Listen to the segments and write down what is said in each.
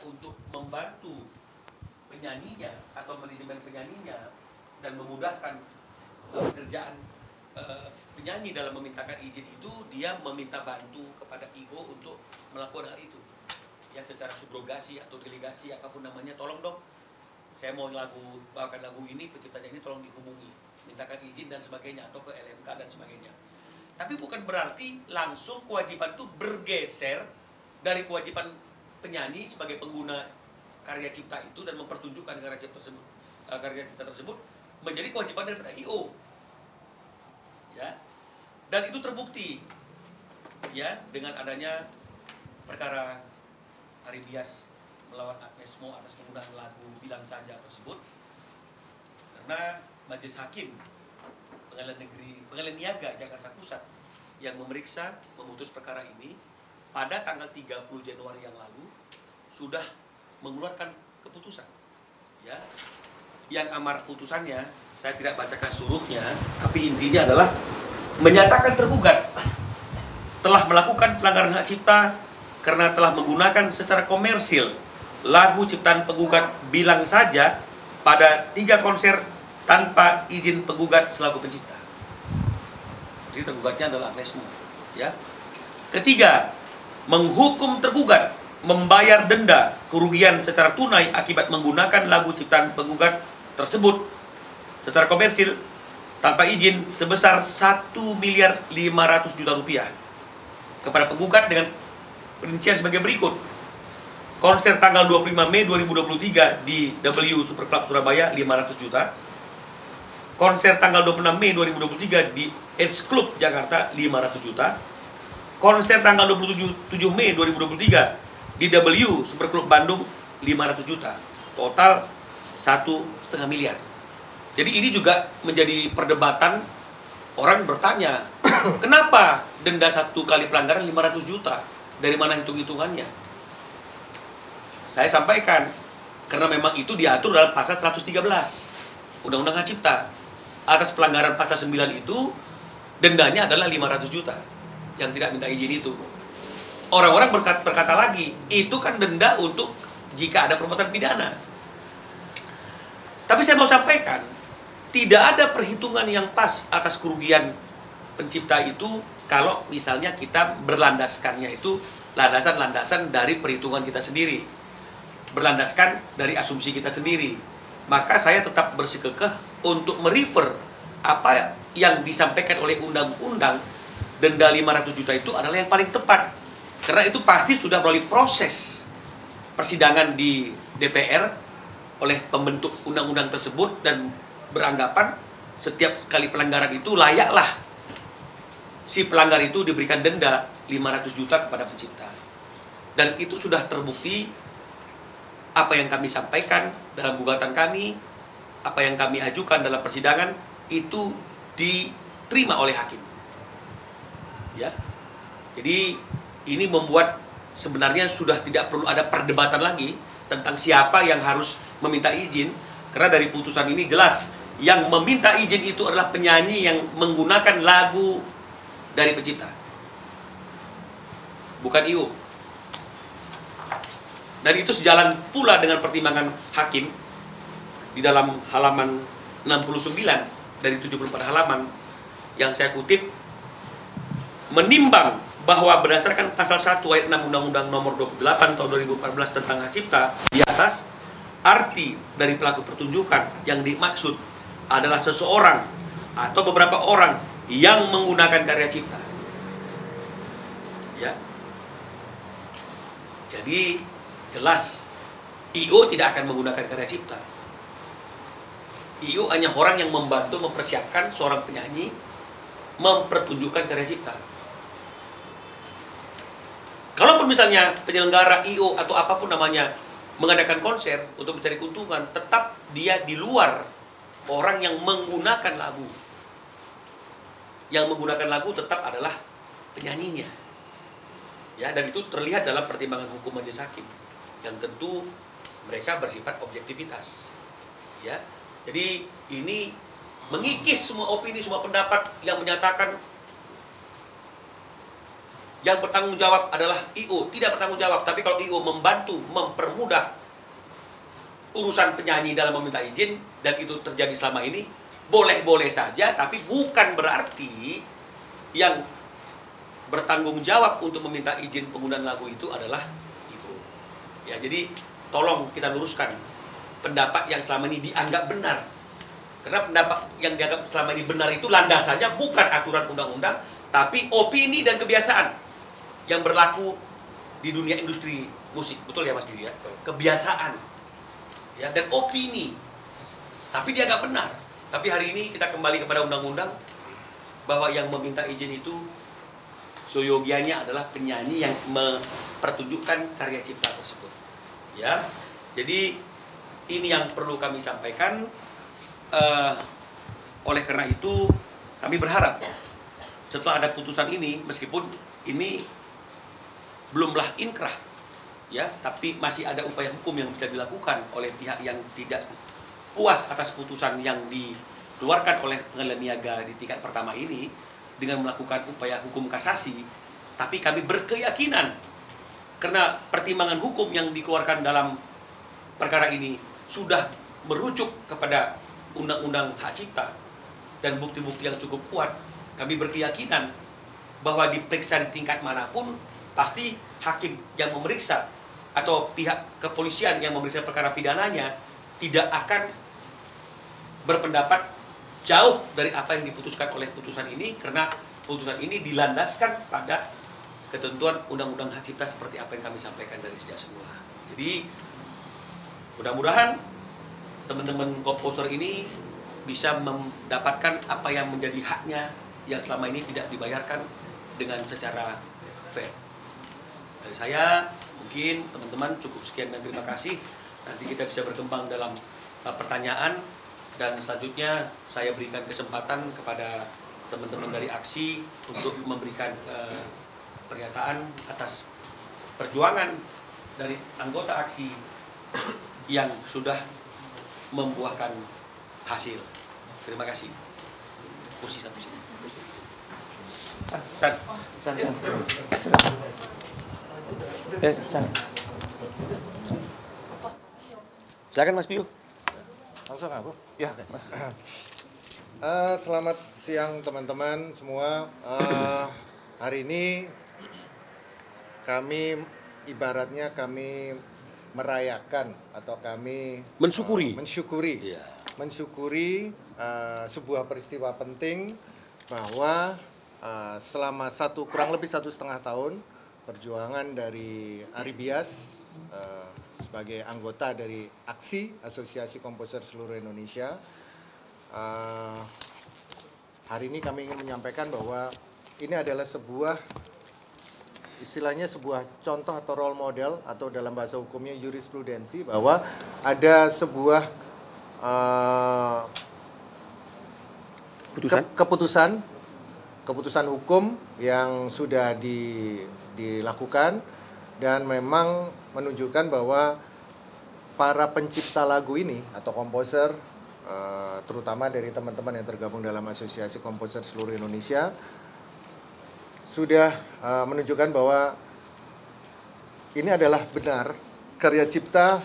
untuk membantu penyanyinya atau manajemen penyanyinya dan memudahkan pekerjaan penyanyi dalam memintakan izin itu, dia meminta bantu kepada IO untuk melakukan hal itu. Ya, secara subrogasi atau delegasi apapun namanya, tolong dong, saya mau bawakan lagu ini, penciptanya ini tolong dihubungi, mintakan izin dan sebagainya, atau ke LMK dan sebagainya. Tapi bukan berarti langsung kewajiban itu bergeser dari kewajiban penyanyi sebagai pengguna karya cipta itu dan mempertunjukkan karya cipta tersebut menjadi kewajiban daripada IO. Ya. Dan itu terbukti ya dengan adanya perkara Ari Bias melawan Agnes Mo atas penggunaan lagu Bilang Saja tersebut, karena Majelis Hakim Pengadilan Niaga Jakarta Pusat yang memutus perkara ini pada tanggal 30 Januari yang lalu sudah mengeluarkan keputusan. Ya, yang amar putusannya saya tidak bacakan seluruhnya, tapi intinya adalah menyatakan tergugat telah melakukan pelanggaran hak cipta karena telah menggunakan secara komersil lagu ciptaan penggugat Bilang Saja pada 3 konser tanpa izin penggugat selaku pencipta. Jadi tergugatnya adalah Agnes Mo. Ya. Ketiga, menghukum tergugat membayar denda kerugian secara tunai akibat menggunakan lagu ciptaan penggugat tersebut secara komersil tanpa izin sebesar 1.500.000.000 rupiah kepada penggugat dengan perincian sebagai berikut. Konser tanggal 25 Mei 2023 di W Super Club Surabaya 500 juta. Konser tanggal 26 Mei 2023 di Edge Club Jakarta 500 juta. Konser tanggal 27 Mei 2023 di W Super Club Bandung 500 juta. Total 1,5 miliar. Jadi ini juga menjadi perdebatan. Orang bertanya, kenapa denda satu kali pelanggaran 500 juta? Dari mana hitung-hitungannya? Saya sampaikan, karena memang itu diatur dalam pasal 113 Undang-Undang Hak Cipta. Atas pelanggaran pasal 9 itu, dendanya adalah 500 juta yang tidak minta izin itu. Orang-orang berkata lagi, itu kan denda untuk jika ada perbuatan pidana. Tapi saya mau sampaikan, tidak ada perhitungan yang pas atas kerugian pencipta itu kalau misalnya kita berlandaskannya itu landasan-landasan dari perhitungan kita sendiri, berlandaskan dari asumsi kita sendiri. Maka saya tetap bersikukuh untuk merefer apa yang disampaikan oleh undang-undang. Denda 500 juta itu adalah yang paling tepat, karena itu pasti sudah melalui proses persidangan di DPR oleh pembentuk undang-undang tersebut dan beranggapan setiap kali pelanggaran itu layaklah si pelanggar itu diberikan denda 500 juta kepada pencipta. Dan itu sudah terbukti apa yang kami sampaikan dalam gugatan kami, apa yang kami ajukan dalam persidangan itu diterima oleh hakim. Ya. Jadi ini membuat sebenarnya sudah tidak perlu ada perdebatan lagi tentang siapa yang harus meminta izin, karena dari putusan ini jelas yang meminta izin itu adalah penyanyi yang menggunakan lagu dari pencipta, bukan IO. Dan itu sejalan pula dengan pertimbangan hakim di dalam halaman 69 dari 74 halaman yang saya kutip, menimbang bahwa berdasarkan pasal 1 ayat 6 Undang-Undang Nomor 28 Tahun 2014 tentang hak cipta di atas, arti dari pelaku pertunjukan yang dimaksud adalah seseorang atau beberapa orang yang menggunakan karya cipta. Ya. Jadi jelas IO tidak akan menggunakan karya cipta. IO hanya orang yang membantu mempersiapkan seorang penyanyi mempertunjukkan karya cipta. Kalaupun misalnya penyelenggara IO atau apapun namanya mengadakan konser untuk mencari keuntungan, tetap dia di luar orang yang menggunakan lagu. Yang menggunakan lagu tetap adalah penyanyinya. Ya, dan itu terlihat dalam pertimbangan hukum majelis hakim yang tentu mereka bersifat objektivitas. Ya. Jadi ini mengikis semua opini, semua pendapat yang menyatakan Yang bertanggung jawab adalah IO, tidak bertanggung jawab. Tapi kalau IO membantu, mempermudah urusan penyanyi dalam meminta izin, dan itu terjadi selama ini, boleh-boleh saja, tapi bukan berarti yang bertanggung jawab untuk meminta izin penggunaan lagu itu adalah IO. Ya, jadi tolong kita luruskan pendapat yang selama ini dianggap benar. Karena pendapat yang dianggap selama ini benar itu landasannya bukan aturan undang-undang, tapi opini dan kebiasaan yang berlaku di dunia industri musik. Betul ya Mas Biu ya? Kebiasaan ya, dan opini, tapi dianggap benar. Tapi hari ini kita kembali kepada undang-undang, bahwa yang meminta izin itu seyogianya adalah penyanyi yang mempertunjukkan karya cipta tersebut. Ya, jadi ini yang perlu kami sampaikan. Oleh karena itu kami berharap setelah ada putusan ini, meskipun ini belumlah inkrah, ya, tapi masih ada upaya hukum yang bisa dilakukan oleh pihak yang tidak puas atas putusan yang dikeluarkan oleh pengadilan niaga di tingkat pertama ini dengan melakukan upaya hukum kasasi. Tapi kami berkeyakinan karena pertimbangan hukum yang dikeluarkan dalam perkara ini sudah merujuk kepada undang-undang hak cipta dan bukti-bukti yang cukup kuat, kami berkeyakinan bahwa diperiksa di tingkat manapun, pasti hakim yang memeriksa atau pihak kepolisian yang memeriksa perkara pidananya tidak akan berpendapat jauh dari apa yang diputuskan oleh putusan ini, karena putusan ini dilandaskan pada ketentuan undang-undang hak cipta seperti apa yang kami sampaikan dari sejak semula. Jadi mudah-mudahan teman-teman komposer ini bisa mendapatkan apa yang menjadi haknya yang selama ini tidak dibayarkan dengan secara fair. Dari saya mungkin teman-teman cukup sekian dan terima kasih. Nanti kita bisa berkembang dalam pertanyaan, dan selanjutnya saya berikan kesempatan kepada teman-teman dari aksi untuk memberikan pernyataan atas perjuangan dari anggota aksi yang sudah membuahkan hasil. Terima kasih. Kursi satu sini. San. Silakan Mas Biu. Langsung aku? Ya, Mas. Selamat siang teman-teman semua. Hari ini kami ibaratnya kami merayakan atau kami mensyukuri sebuah peristiwa penting, bahwa selama kurang lebih 1,5 tahun perjuangan dari Ari Bias sebagai anggota dari AKSI, Asosiasi Komposer Seluruh Indonesia, hari ini kami ingin menyampaikan bahwa ini adalah istilahnya sebuah contoh atau role model, atau dalam bahasa hukumnya jurisprudensi, bahwa ada sebuah keputusan hukum yang sudah dilakukan, dan memang menunjukkan bahwa para pencipta lagu ini atau komposer, terutama dari teman-teman yang tergabung dalam Asosiasi Komposer Seluruh Indonesia, sudah menunjukkan bahwa ini adalah benar, karya cipta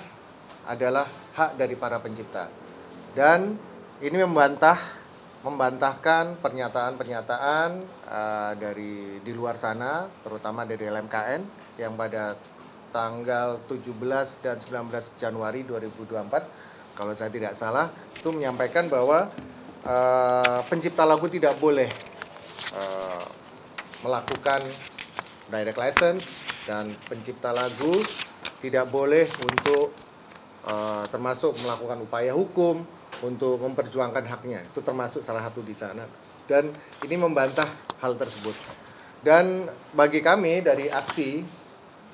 adalah hak dari para pencipta. Dan ini membantahkan pernyataan-pernyataan dari di luar sana, terutama dari LMKN yang pada tanggal 17 dan 19 Januari 2024, kalau saya tidak salah, itu menyampaikan bahwa pencipta lagu tidak boleh melakukan direct license, dan pencipta lagu tidak boleh untuk termasuk melakukan upaya hukum untuk memperjuangkan haknya. Itu termasuk salah satu di sana. Dan ini membantah hal tersebut. Dan bagi kami dari aksi,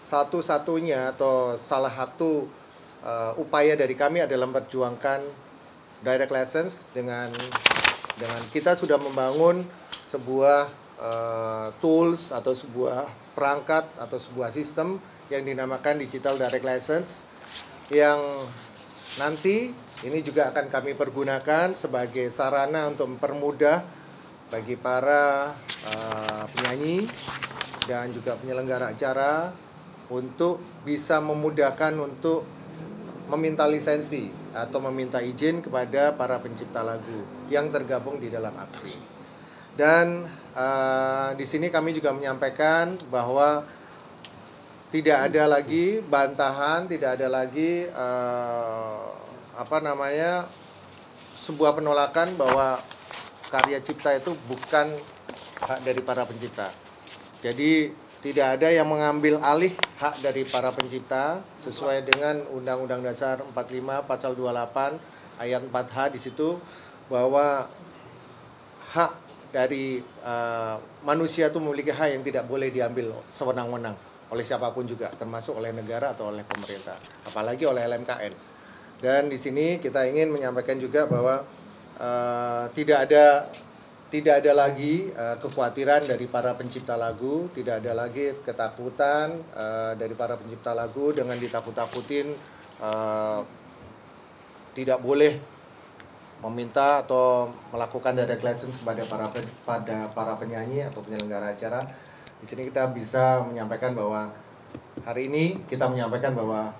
satu-satunya atau salah satu upaya dari kami adalah memperjuangkan direct license dengan kita sudah membangun sebuah tools atau sebuah perangkat atau sebuah sistem yang dinamakan Digital Direct License, yang nanti ini juga akan kami pergunakan sebagai sarana untuk mempermudah bagi para penyanyi dan juga penyelenggara acara untuk bisa memudahkan untuk meminta lisensi atau meminta izin kepada para pencipta lagu yang tergabung di dalam aksi. Dan di sini kami juga menyampaikan bahwa tidak ada lagi bantahan, tidak ada lagi sebuah penolakan bahwa karya cipta itu bukan hak dari para pencipta. Jadi tidak ada yang mengambil alih hak dari para pencipta sesuai dengan Undang-Undang Dasar 45 Pasal 28 ayat 4H di situ, bahwa hak dari manusia itu memiliki hak yang tidak boleh diambil sewenang-wenang oleh siapapun juga, termasuk oleh negara atau oleh pemerintah, apalagi oleh LMKN. Dan di sini kita ingin menyampaikan juga bahwa tidak ada lagi kekhawatiran dari para pencipta lagu, tidak ada lagi ketakutan dari para pencipta lagu dengan ditakut-takutin tidak boleh meminta atau melakukan direct license kepada para penyanyi atau penyelenggara acara. Di sini kita bisa menyampaikan bahwa hari ini kita menyampaikan bahwa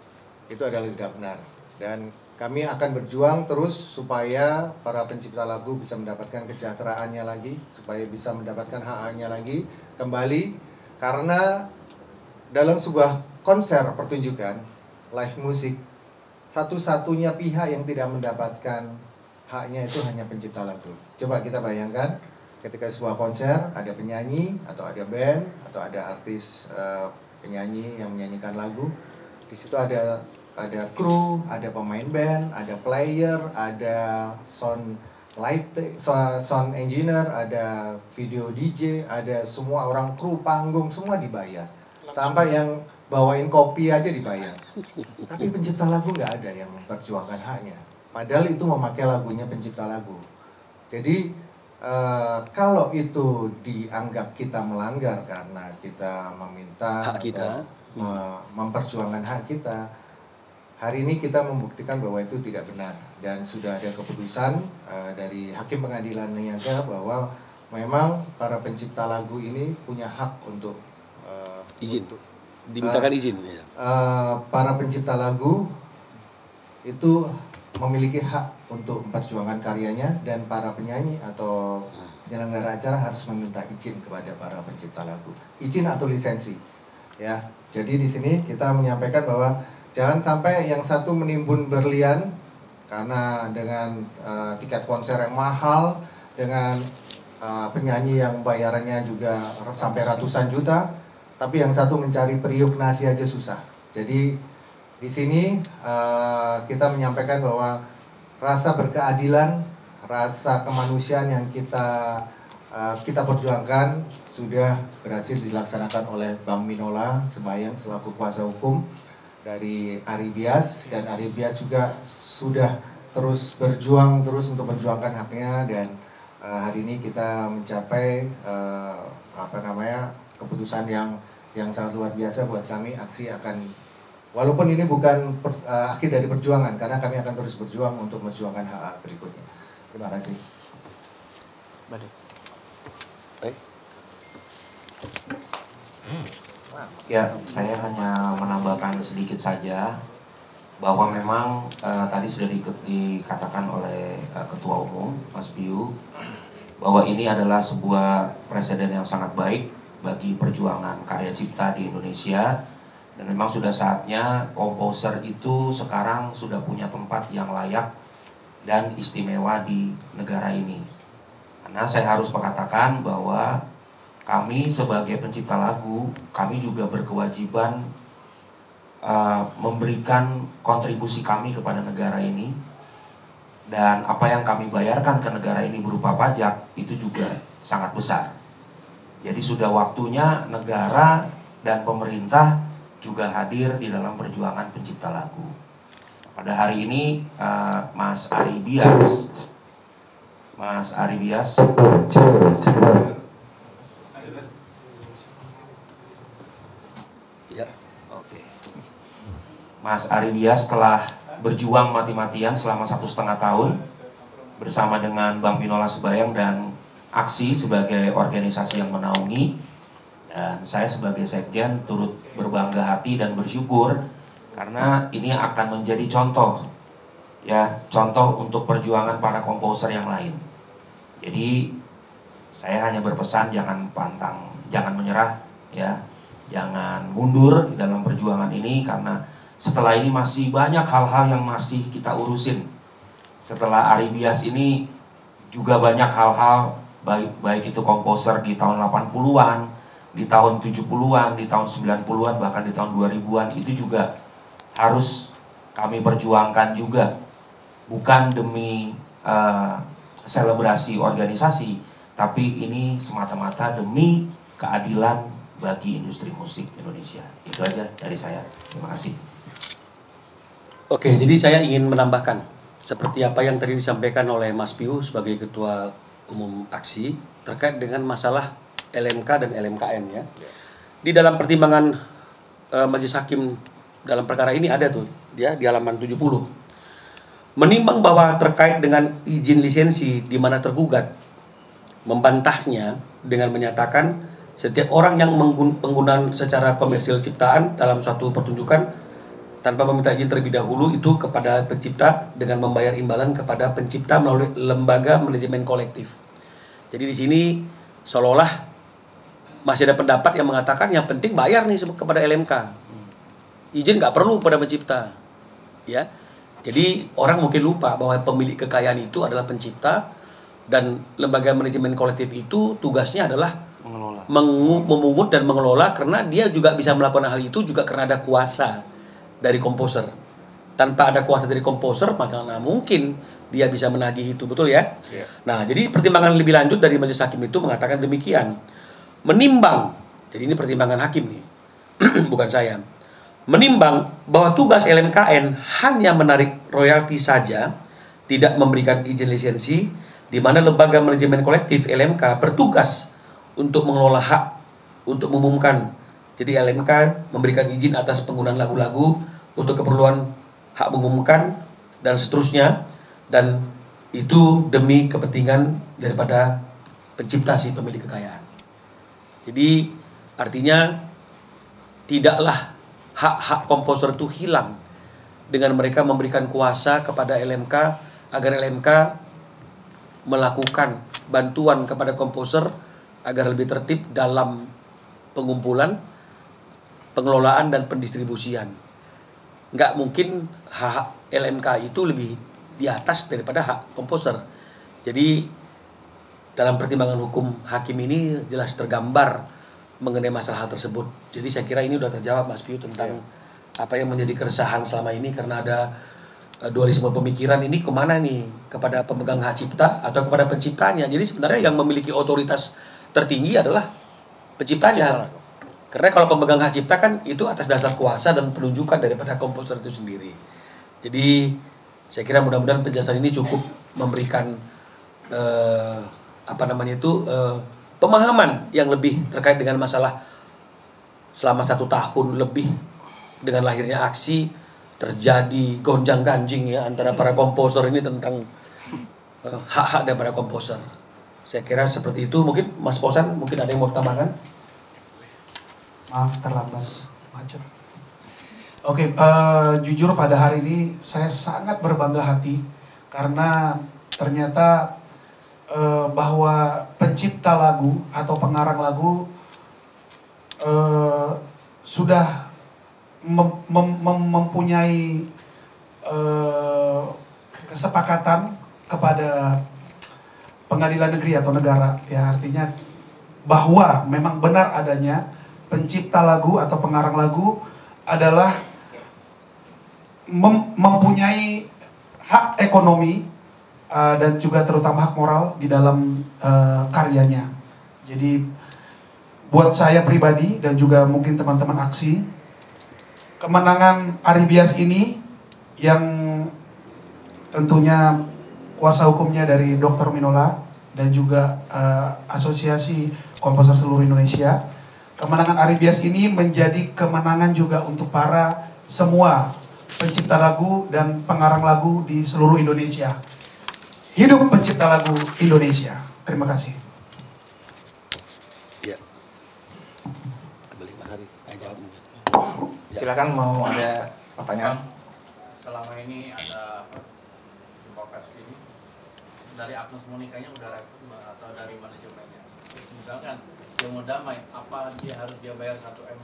itu adalah tidak benar, dan kami akan berjuang terus supaya para pencipta lagu bisa mendapatkan kesejahteraannya lagi, supaya bisa mendapatkan hak-haknya lagi kembali, karena dalam sebuah konser pertunjukan live musik, satu-satunya pihak yang tidak mendapatkan haknya itu hanya pencipta lagu. Coba kita bayangkan ketika sebuah konser ada penyanyi atau ada band atau ada artis penyanyi yang menyanyikan lagu, di situ ada kru, ada pemain band, ada player, ada sound engineer, ada video DJ, ada semua orang kru panggung, semua dibayar. Sampai yang bawain kopi aja dibayar. Tapi pencipta lagu nggak ada yang memperjuangkan haknya. Padahal itu memakai lagunya pencipta lagu. Jadi kalau itu dianggap kita melanggar karena kita meminta hak kita, memperjuangkan hak kita, hari ini kita membuktikan bahwa itu tidak benar, dan sudah ada keputusan dari Hakim Pengadilan Niaga bahwa memang para pencipta lagu ini punya hak untuk izin, dimintakan izin. Para pencipta lagu itu memiliki hak untuk memperjuangkan karyanya, dan para penyanyi atau penyelenggara acara harus meminta izin kepada para pencipta lagu, izin atau lisensi, ya. Jadi di sini kita menyampaikan bahwa jangan sampai yang satu menimbun berlian karena dengan tiket konser yang mahal, dengan penyanyi yang bayarannya juga sampai ratusan juta, tapi yang satu mencari periuk nasi aja susah. Jadi di sini kita menyampaikan bahwa rasa berkeadilan, rasa kemanusiaan yang kita perjuangkan sudah berhasil dilaksanakan oleh Bang Minola Sembayang selaku kuasa hukum dari Ari Bias, dan Ari Bias juga sudah terus berjuang untuk memperjuangkan haknya, dan hari ini kita mencapai keputusan yang sangat luar biasa buat kami. Aksi akan, walaupun ini bukan akhir dari perjuangan, karena kami akan terus berjuang untuk memperjuangkan hak berikutnya. Terima kasih. Balik. Ya, saya hanya menambahkan sedikit saja bahwa memang tadi sudah dikatakan oleh Ketua Umum Mas Biu bahwa ini adalah sebuah presiden yang sangat baik bagi perjuangan karya cipta di Indonesia, dan memang sudah saatnya komposer itu sekarang sudah punya tempat yang layak dan istimewa di negara ini. Karena saya harus mengatakan bahwa kami sebagai pencipta lagu, kami juga berkewajiban memberikan kontribusi kami kepada negara ini, dan apa yang kami bayarkan ke negara ini berupa pajak itu juga sangat besar. Jadi sudah waktunya negara dan pemerintah juga hadir di dalam perjuangan pencipta lagu. Pada hari ini Mas Ari Bias Ya. Oke. Mas Ari Bias telah berjuang mati-matian selama 1,5 tahun bersama dengan Bang Minola Sembayang dan Aksi sebagai organisasi yang menaungi. Dan saya sebagai sekjen turut berbangga hati dan bersyukur karena ini akan menjadi contoh, ya, contoh untuk perjuangan para komposer yang lain. Jadi saya hanya berpesan jangan pantang, jangan menyerah, ya, jangan mundur di dalam perjuangan ini karena setelah ini masih banyak hal-hal yang masih kita urusin. Setelah Ari Bias ini juga banyak hal-hal baik itu komposer di tahun 80-an, di tahun 70-an, di tahun 90-an, bahkan di tahun 2000-an itu juga harus kami perjuangkan juga. Bukan demi selebrasi organisasi, tapi ini semata-mata demi keadilan bagi industri musik Indonesia. Itu aja dari saya. Terima kasih. Oke, jadi saya ingin menambahkan seperti apa yang tadi disampaikan oleh Mas Piu sebagai Ketua Umum Aksi terkait dengan masalah LMK dan LMKN, ya. Di dalam pertimbangan Majelis Hakim dalam perkara ini ada tuh, ya, di halaman 70. Menimbang bahwa terkait dengan izin lisensi di mana tergugat membantahnya dengan menyatakan setiap orang yang penggunaan secara komersil ciptaan dalam suatu pertunjukan tanpa meminta izin terlebih dahulu itu kepada pencipta dengan membayar imbalan kepada pencipta melalui lembaga manajemen kolektif. Jadi di sini seolah-olah masih ada pendapat yang mengatakan yang penting bayar nih kepada LMK. Izin nggak perlu kepada pencipta, ya. Jadi orang mungkin lupa bahwa pemilik kekayaan itu adalah pencipta dan lembaga manajemen kolektif itu tugasnya adalah memungut dan mengelola, karena dia juga bisa melakukan hal itu juga karena ada kuasa dari komposer. Tanpa ada kuasa dari komposer maka mungkin dia bisa menagih itu, betul ya? Yeah. Nah, jadi pertimbangan lebih lanjut dari Majelis Hakim itu mengatakan demikian. Menimbang, jadi ini pertimbangan hakim nih, bukan saya. Menimbang bahwa tugas LMKN hanya menarik royalti saja, tidak memberikan izin lisensi, di mana lembaga manajemen kolektif LMK bertugas untuk mengelola hak, untuk mengumumkan. Jadi LMK memberikan izin atas penggunaan lagu-lagu untuk keperluan hak mengumumkan dan seterusnya, dan itu demi kepentingan daripada pencipta si pemilik kekayaan. Jadi artinya tidaklah hak-hak komposer itu hilang dengan mereka memberikan kuasa kepada LMK agar LMK melakukan bantuan kepada komposer agar lebih tertib dalam pengumpulan, pengelolaan dan pendistribusian. Nggak mungkin hak LMK itu lebih di atas daripada hak komposer. Jadi dalam pertimbangan hukum hakim ini jelas tergambar mengenai masalah hal tersebut. Jadi saya kira ini sudah terjawab Mas Piu tentang apa yang menjadi keresahan selama ini karena ada dualisme pemikiran ini kemana nih, kepada pemegang hak cipta atau kepada penciptanya. Jadi sebenarnya yang memiliki otoritas tertinggi adalah penciptanya. Karena kalau pemegang hak cipta kan itu atas dasar kuasa dan penunjukan daripada komposer itu sendiri. Jadi saya kira mudah-mudahan penjelasan ini cukup memberikan pemahaman yang lebih terkait dengan masalah selama 1 tahun lebih dengan lahirnya aksi terjadi gonjang-ganjing ya antara para komposer ini tentang hak-hak daripada komposer. Saya kira seperti itu. Mungkin Mas Posan mungkin ada yang mau tambahkan? Maaf terlambat, macet. Oke, jujur pada hari ini saya sangat berbangga hati karena ternyata bahwa pencipta lagu atau pengarang lagu sudah mempunyai kesepakatan kepada pengadilan negeri atau negara, ya, artinya bahwa memang benar adanya pencipta lagu atau pengarang lagu adalah mempunyai hak ekonomi dan juga terutama hak moral di dalam karyanya. Jadi buat saya pribadi dan juga mungkin teman-teman aksi, kemenangan Ari Bias ini yang tentunya kuasa hukumnya dari Dr. Minola dan juga Asosiasi Komposer Seluruh Indonesia, kemenangan Ari Bias ini menjadi kemenangan juga untuk para semua pencipta lagu dan pengarang lagu di seluruh Indonesia. Hidup pencipta lagu Indonesia. Terima kasih. Ya. Hari jawab mungkin. Silakan, mau ada pertanyaan? Selama ini ada jumpa pers ini dari Agnes Monikanya udah respon atau dari manajemennya? Misalkan dia mau damai, apa dia harus bayar 1 M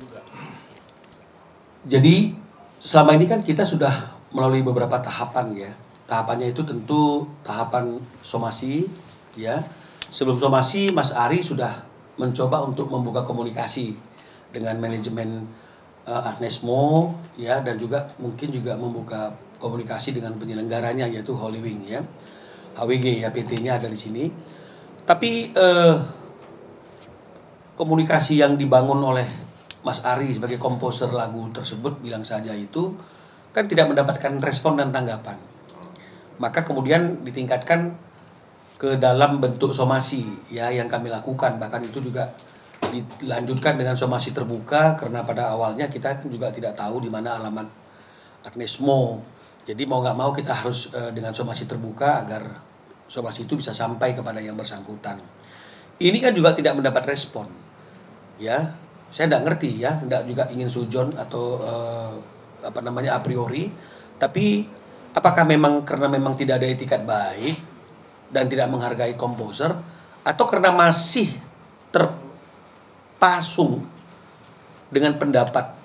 juga? Jadi selama ini kan kita sudah melalui beberapa tahapan ya. Tahapannya itu tentu tahapan somasi ya. Sebelum somasi Mas Ari sudah mencoba untuk membuka komunikasi dengan manajemen Agnesmo ya, dan juga mungkin juga membuka komunikasi dengan penyelenggaranya yaitu Holy Wing ya. HWG ya, PT-nya ada di sini. Tapi komunikasi yang dibangun oleh Mas Ari sebagai komposer lagu tersebut bilang saja itu kan tidak mendapatkan respon dan tanggapan. Maka kemudian ditingkatkan ke dalam bentuk somasi ya yang kami lakukan, bahkan itu juga dilanjutkan dengan somasi terbuka karena pada awalnya kita kan juga tidak tahu di mana alamat Agnesmo. Jadi mau nggak mau kita harus dengan somasi terbuka agar somasi itu bisa sampai kepada yang bersangkutan. Ini kan juga tidak mendapat respon. Ya, saya tidak ngerti ya, tidak juga ingin sujon atau a priori, tapi apakah memang karena memang tidak ada etikat baik dan tidak menghargai komposer, atau karena masih terpasung dengan pendapat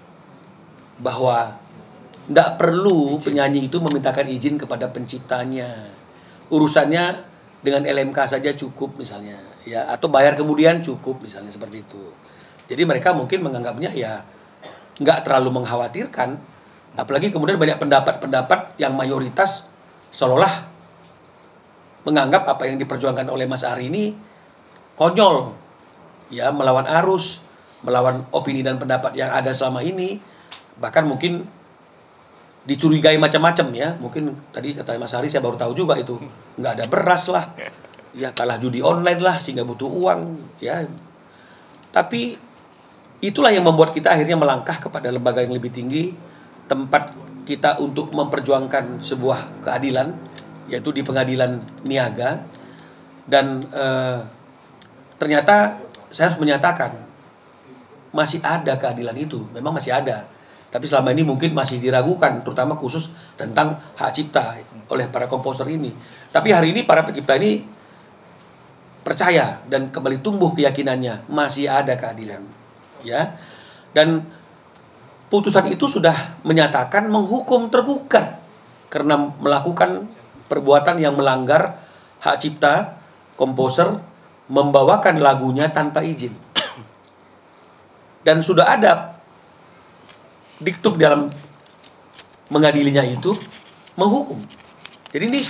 bahwa tidak perlu penyanyi itu memintakan izin kepada penciptanya, urusannya dengan LMK saja cukup misalnya ya, atau bayar kemudian cukup misalnya seperti itu. Jadi mereka mungkin menganggapnya ya nggak terlalu mengkhawatirkan, apalagi kemudian banyak pendapat-pendapat yang mayoritas seolah-olah menganggap apa yang diperjuangkan oleh Mas Ari ini konyol ya, melawan arus, melawan opini dan pendapat yang ada selama ini, bahkan mungkin dicurigai macam-macam ya. Mungkin tadi kata Mas Ari, saya baru tahu juga itu nggak ada beras lah ya, kalah judi online lah sehingga butuh uang ya. Tapi itulah yang membuat kita akhirnya melangkah kepada lembaga yang lebih tinggi, tempat kita untuk memperjuangkan sebuah keadilan, yaitu di Pengadilan Niaga. Dan ternyata saya harus menyatakan masih ada keadilan itu, memang masih ada. Tapi selama ini mungkin masih diragukan, terutama khusus tentang hak cipta oleh para komposer ini. Tapi hari ini para pencipta ini percaya dan kembali tumbuh keyakinannya masih ada keadilan. Ya, dan putusan itu sudah menyatakan menghukum tergugat karena melakukan perbuatan yang melanggar hak cipta komposer membawakan lagunya tanpa izin. Dan sudah ada diktum dalam mengadilinya itu menghukum. Jadi ini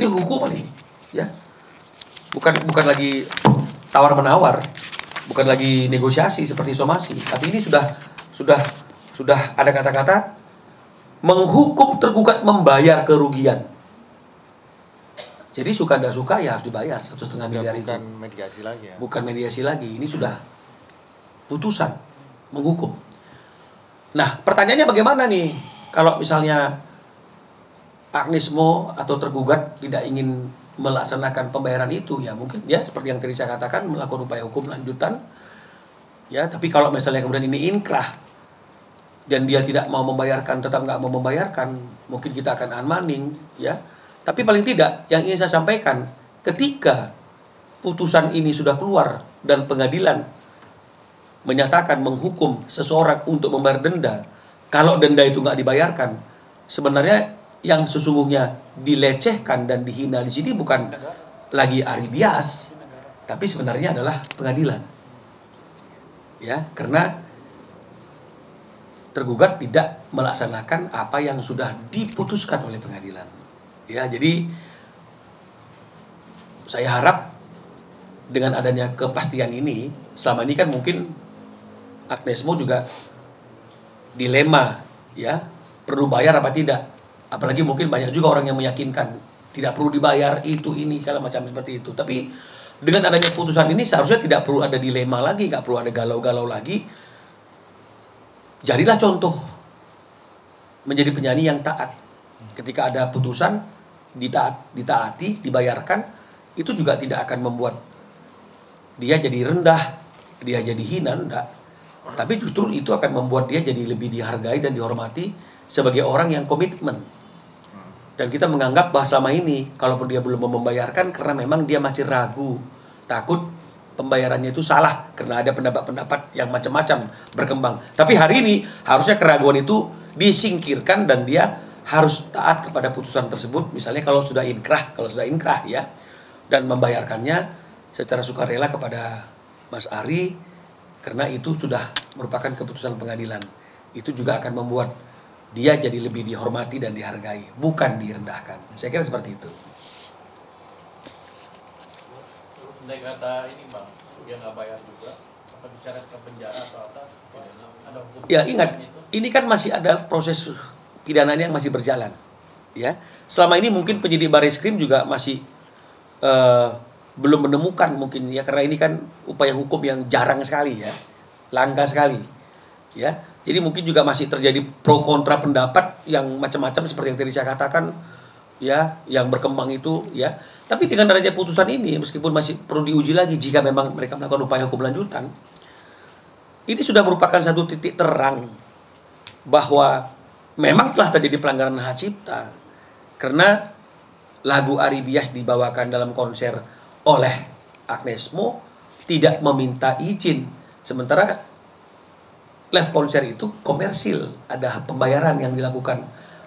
hukuman ini, ya. Bukan lagi tawar menawar. Bukan lagi negosiasi seperti somasi, tapi ini sudah ada kata-kata menghukum tergugat membayar kerugian. Jadi suka tidak suka ya harus dibayar 1,5 miliar itu. Bukan mediasi lagi ya. Bukan mediasi lagi, ini sudah putusan menghukum. Nah, pertanyaannya bagaimana nih kalau misalnya Agnesmo atau tergugat tidak ingin melaksanakan pembayaran itu, ya mungkin ya seperti yang tadi saya katakan melakukan upaya hukum lanjutan ya. Tapi kalau misalnya kemudian ini inkrah dan dia tidak mau membayarkan, tetap nggak mau membayarkan, mungkin kita akan unmanding ya. Tapi paling tidak yang ingin saya sampaikan, ketika putusan ini sudah keluar dan pengadilan menyatakan menghukum seseorang untuk membayar denda, kalau denda itu nggak dibayarkan, sebenarnya yang sesungguhnya dilecehkan dan dihina di sini bukan lagi Ari Bias, tapi sebenarnya adalah pengadilan. Ya, karena tergugat tidak melaksanakan apa yang sudah diputuskan oleh pengadilan. Ya, jadi saya harap dengan adanya kepastian ini, selama ini kan mungkin Agnesmo juga dilema ya, perlu bayar apa tidak. Apalagi mungkin banyak juga orang yang meyakinkan tidak perlu dibayar itu ini segala macam seperti itu. Tapi dengan adanya putusan ini seharusnya tidak perlu ada dilema lagi, nggak perlu ada galau-galau lagi. Jadilah contoh menjadi penyanyi yang taat. Ketika ada putusan ditaati, dibayarkan, itu juga tidak akan membuat dia jadi rendah, dia jadi hina, enggak. Tapi justru itu akan membuat dia jadi lebih dihargai dan dihormati sebagai orang yang komitmen. Dan kita menganggap bahwa selama ini, kalaupun dia belum mau membayarkan karena memang dia masih ragu, takut pembayarannya itu salah karena ada pendapat-pendapat yang macam-macam berkembang. Tapi hari ini harusnya keraguan itu disingkirkan dan dia harus taat kepada putusan tersebut. Misalnya kalau sudah inkrah ya, dan membayarkannya secara sukarela kepada Mas Ari, karena itu sudah merupakan keputusan pengadilan. Itu juga akan membuat dia jadi lebih dihormati dan dihargai, bukan direndahkan. Saya kira seperti itu. Andai kata ini Bang, dia nggak bayar juga, apa diseret ke penjara atau apa? Ada hukum Ya ingat, itu? ini kan masih ada proses pidananya yang masih berjalan. Ya, selama ini mungkin penyidik Barreskrim juga masih belum menemukan mungkin ya, karena ini kan upaya hukum yang jarang sekali ya, langka sekali. Ya, jadi mungkin juga masih terjadi pro kontra pendapat yang macam-macam seperti yang tadi saya katakan ya, yang berkembang itu ya. Tapi dengan adanya putusan ini, meskipun masih perlu diuji lagi jika memang mereka melakukan upaya hukum lanjutan, ini sudah merupakan satu titik terang bahwa memang telah terjadi pelanggaran hak cipta karena lagu Ari Bias dibawakan dalam konser oleh Agnes Mo tidak meminta izin, sementara live konser itu komersil, ada pembayaran yang dilakukan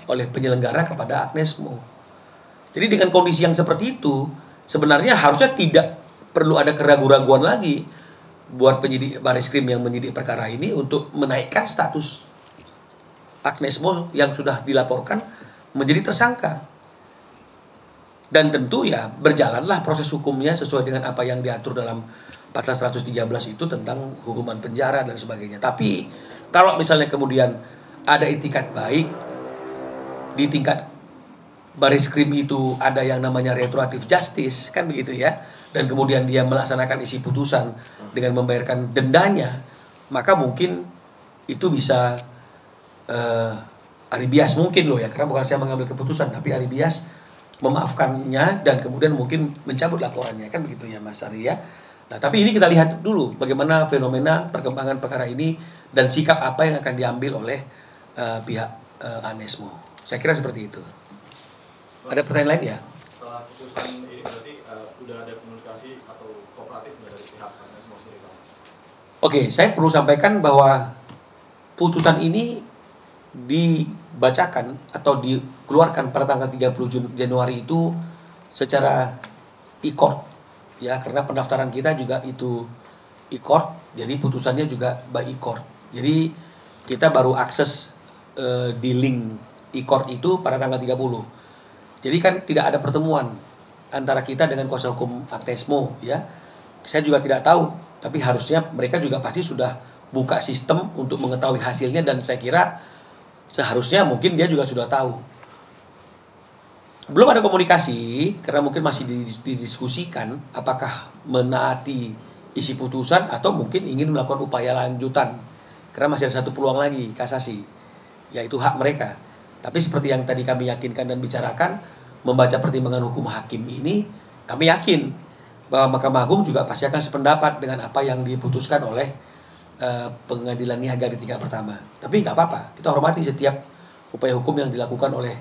oleh penyelenggara kepada Agnes Mo. Jadi dengan kondisi yang seperti itu, sebenarnya harusnya tidak perlu ada keraguan-raguan lagi buat penyidik Barreskrim yang menyidik perkara ini untuk menaikkan status Agnes Mo yang sudah dilaporkan menjadi tersangka. Dan tentu ya berjalanlah proses hukumnya sesuai dengan apa yang diatur dalam pasal 113 itu tentang hukuman penjara dan sebagainya. Tapi kalau misalnya kemudian ada itikat baik di tingkat Barreskrim itu, ada yang namanya retroaktif justice, kan begitu ya, dan kemudian dia melaksanakan isi putusan dengan membayarkan dendanya, maka mungkin itu bisa Ari Bias mungkin loh ya, karena bukan saya mengambil keputusan, tapi Ari Bias memaafkannya dan kemudian mungkin mencabut laporannya, kan begitu ya Mas Ari ya. Nah, tapi ini kita lihat dulu bagaimana fenomena perkembangan perkara ini dan sikap apa yang akan diambil oleh pihak Agnes Mo. Saya kira seperti itu. Ada pertanyaan lain ya? Setelah putusan ini berarti udah ada komunikasi atau kooperatif dari pihak Agnes Mo sendiri? Oke, saya perlu sampaikan bahwa putusan ini dibacakan atau dikeluarkan pada tanggal 30 Januari itu secara e-court ya, karena pendaftaran kita juga itu e-court, jadi putusannya juga by e-court. Jadi kita baru akses di link e-court itu pada tanggal 30. Jadi kan tidak ada pertemuan antara kita dengan kuasa hukum Agnes Mo ya. Saya juga tidak tahu, tapi harusnya mereka juga pasti sudah buka sistem untuk mengetahui hasilnya, dan saya kira seharusnya mungkin dia juga sudah tahu. Belum ada komunikasi karena mungkin masih didiskusikan apakah menaati isi putusan atau mungkin ingin melakukan upaya lanjutan. Karena masih ada satu peluang lagi kasasi, yaitu hak mereka. Tapi seperti yang tadi kami yakinkan dan bicarakan, membaca pertimbangan hukum hakim ini, kami yakin bahwa Mahkamah Agung juga pasti akan sependapat dengan apa yang diputuskan oleh pengadilan niaga di tingkat pertama. Tapi nggak apa-apa, kita hormati setiap upaya hukum yang dilakukan oleh